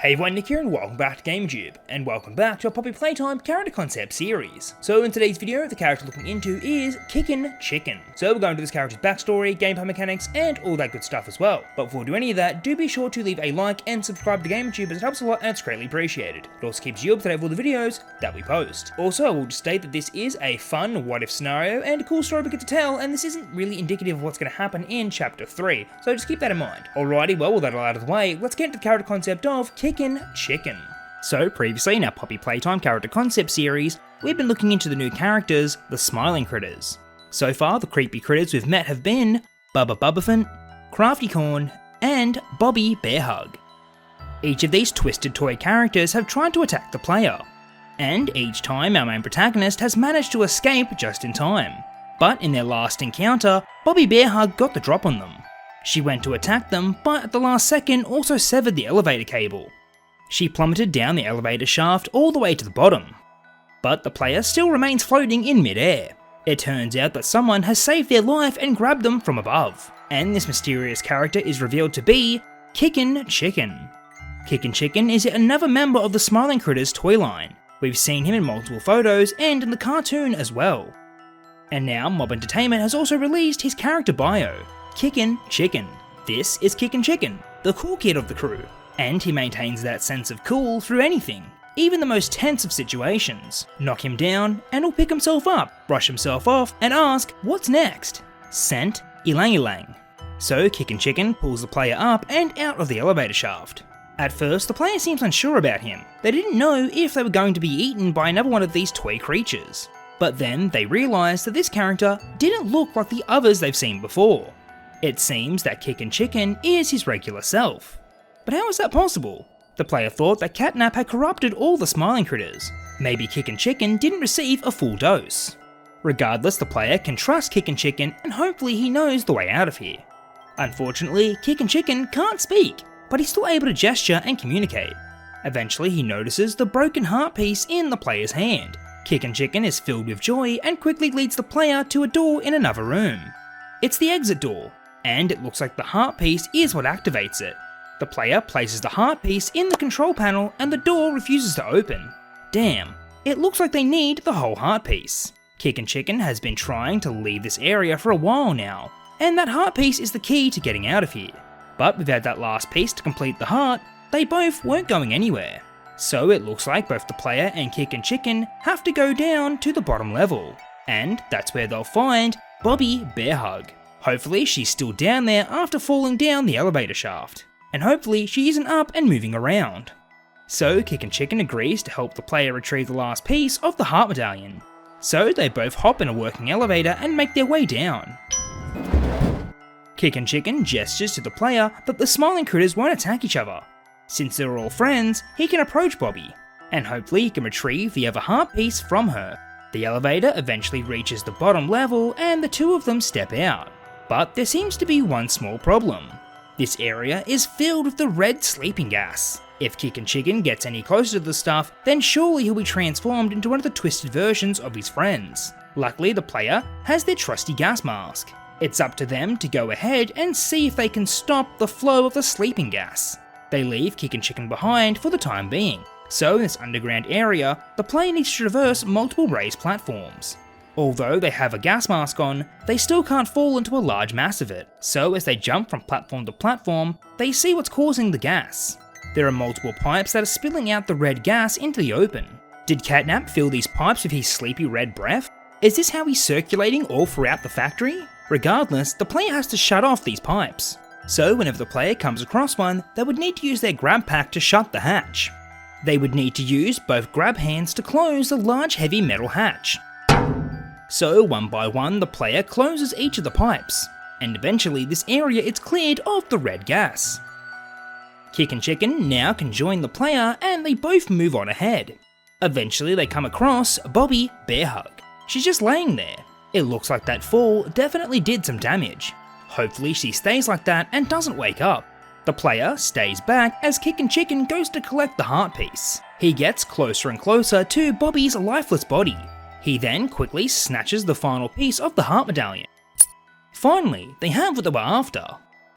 Hey everyone, Nick here and welcome back to Gamerjoob, and welcome back to our Poppy Playtime character concept series. So in today's video, the character looking into is KickinChicken. So we're going to this character's backstory, gameplay mechanics, and all that good stuff as well. But before we do any of that, do be sure to leave a like and subscribe to Gamerjoob as it helps a lot and it's greatly appreciated. It also keeps you up to date with all the videos that we post. Also, I will just state that this is a fun what-if scenario and a cool story we get to tell, and this isn't really indicative of what's going to happen in Chapter 3, so just keep that in mind. Alrighty, well with that all out of the way, let's get into the character concept of KickinChicken. So previously in our Poppy Playtime character concept series, we've been looking into the new characters, the smiling critters. So far, the creepy critters we've met have been Bubba Bubbaphant, Crafty Corn, and Bobby Bearhug. Each of these twisted toy characters have tried to attack the player, and each time our main protagonist has managed to escape just in time. But in their last encounter, Bobby Bearhug got the drop on them. She went to attack them, but at the last second also severed the elevator cable. She plummeted down the elevator shaft all the way to the bottom, but the player still remains floating in mid-air. It turns out that someone has saved their life and grabbed them from above, and this mysterious character is revealed to be KickinChicken. KickinChicken is yet another member of the Smiling Critters toy line. We've seen him in multiple photos and in the cartoon as well. And now Mob Entertainment has also released his character bio, KickinChicken. This is KickinChicken, the cool kid of the crew. And he maintains that sense of cool through anything, even the most tense of situations. Knock him down and he'll pick himself up, brush himself off, and ask, what's next? Scent, ilang ilang. So KickinChicken pulls the player up and out of the elevator shaft. At first, the player seems unsure about him. They didn't know if they were going to be eaten by another one of these toy creatures. But then they realise that this character didn't look like the others they've seen before. It seems that KickinChicken is his regular self. But how is that possible? The player thought that catnap had corrupted all the smiling critters. Maybe KickinChicken didn't receive a full dose. Regardless, the player can trust KickinChicken and hopefully he knows the way out of here. Unfortunately, KickinChicken can't speak, but he's still able to gesture and communicate. Eventually, he notices the broken heart piece in the player's hand. KickinChicken is filled with joy and quickly leads the player to a door in another room. It's the exit door, and it looks like the heart piece is what activates it. The player places the heart piece in the control panel and the door refuses to open. Damn, it looks like they need the whole heart piece. KickinChicken has been trying to leave this area for a while now, and that heart piece is the key to getting out of here. But without that last piece to complete the heart, they both weren't going anywhere. So it looks like both the player and KickinChicken have to go down to the bottom level, and that's where they'll find Bobby Bearhug. Hopefully she's still down there after falling down the elevator shaft. And hopefully she isn't up and moving around. So KickinChicken agrees to help the player retrieve the last piece of the heart medallion. So they both hop in a working elevator and make their way down. KickinChicken gestures to the player that the smiling critters won't attack each other. Since they're all friends, he can approach Bobby, and hopefully he can retrieve the other heart piece from her. The elevator eventually reaches the bottom level and the two of them step out. But there seems to be one small problem. This area is filled with the red sleeping gas. If KickinChicken gets any closer to the stuff, then surely he'll be transformed into one of the twisted versions of his friends. Luckily, the player has their trusty gas mask. It's up to them to go ahead and see if they can stop the flow of the sleeping gas. They leave KickinChicken behind for the time being. So in this underground area, the player needs to traverse multiple raised platforms. Although they have a gas mask on, they still can't fall into a large mass of it, so as they jump from platform to platform, they see what's causing the gas. There are multiple pipes that are spilling out the red gas into the open. Did Catnap fill these pipes with his sleepy red breath? Is this how he's circulating all throughout the factory? Regardless, the player has to shut off these pipes. So whenever the player comes across one, they would need to use their GrabPack to shut the hatch. They would need to use both grab hands to close the large heavy metal hatch. So one by one the player closes each of the pipes, and eventually this area is cleared of the red gas. KickinChicken now can join the player and they both move on ahead. Eventually they come across Bobby Bearhug. She's just laying there. It looks like that fall definitely did some damage. Hopefully she stays like that and doesn't wake up. The player stays back as KickinChicken goes to collect the heart piece. He gets closer and closer to Bobby's lifeless body. He then quickly snatches the final piece of the heart medallion. Finally, they have what they were after.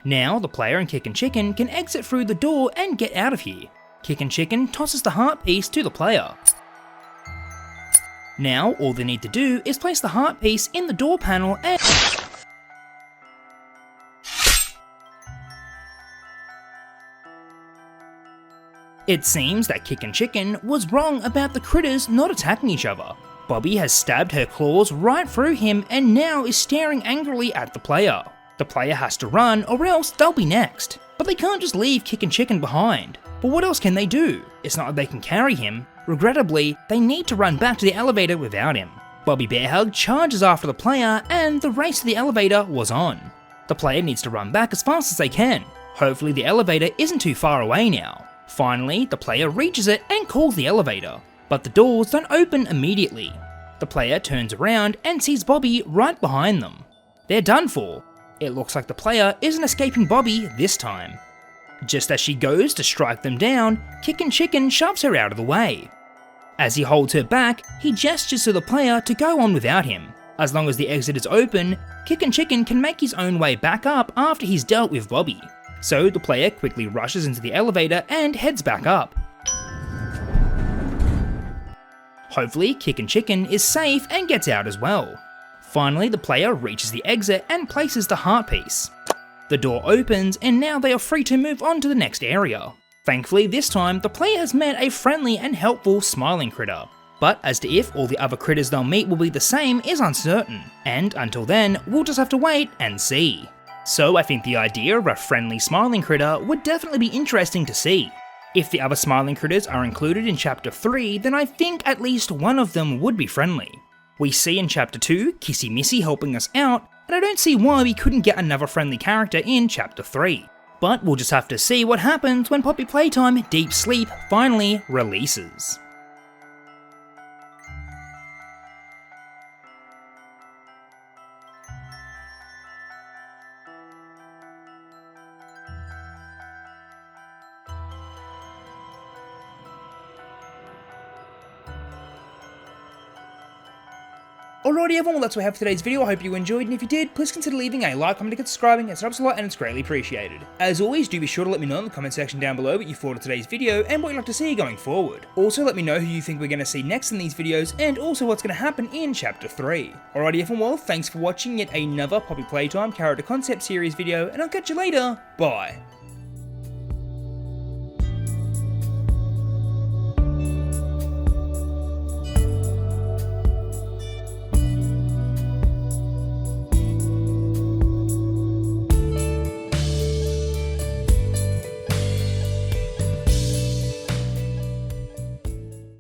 Now the player and KickinChicken can exit through the door and get out of here. KickinChicken tosses the heart piece to the player. Now all they need to do is place the heart piece in the door panel and... It seems that KickinChicken was wrong about the critters not attacking each other. Poppy has stabbed her claws right through him and now is staring angrily at the player. The player has to run or else they'll be next. But they can't just leave KickinChicken behind. But what else can they do? It's not like they can carry him. Regrettably, they need to run back to the elevator without him. Bobby Bearhug charges after the player and the race to the elevator was on. The player needs to run back as fast as they can. Hopefully the elevator isn't too far away now. Finally, the player reaches it and calls the elevator, but the doors don't open immediately. The player turns around and sees Bobby right behind them. They're done for. It looks like the player isn't escaping Bobby this time. Just as she goes to strike them down, KickinChicken shoves her out of the way. As he holds her back, he gestures to the player to go on without him. As long as the exit is open, KickinChicken can make his own way back up after he's dealt with Bobby. So the player quickly rushes into the elevator and heads back up. Hopefully KickinChicken is safe and gets out as well. Finally the player reaches the exit and places the heart piece. The door opens and now they are free to move on to the next area. Thankfully this time the player has met a friendly and helpful smiling critter. But as to if all the other critters they'll meet will be the same is uncertain, and until then we'll just have to wait and see. So I think the idea of a friendly smiling critter would definitely be interesting to see. If the other smiling critters are included in chapter 3, then I think at least one of them would be friendly. We see in chapter 2 Kissy Missy helping us out, and I don't see why we couldn't get another friendly character in chapter 3. But we'll just have to see what happens when Poppy Playtime Deep Sleep finally releases. Alrighty everyone, well that's what we have for today's video. I hope you enjoyed, and if you did, please consider leaving a like, comment, and subscribing. It helps a lot and it's greatly appreciated. As always, do be sure to let me know in the comment section down below what you thought of today's video and what you'd like to see going forward. Also let me know who you think we're going to see next in these videos, and also what's going to happen in chapter 3. Alrighty everyone, well thanks for watching yet another Poppy Playtime character concept series video, and I'll catch you later. Bye.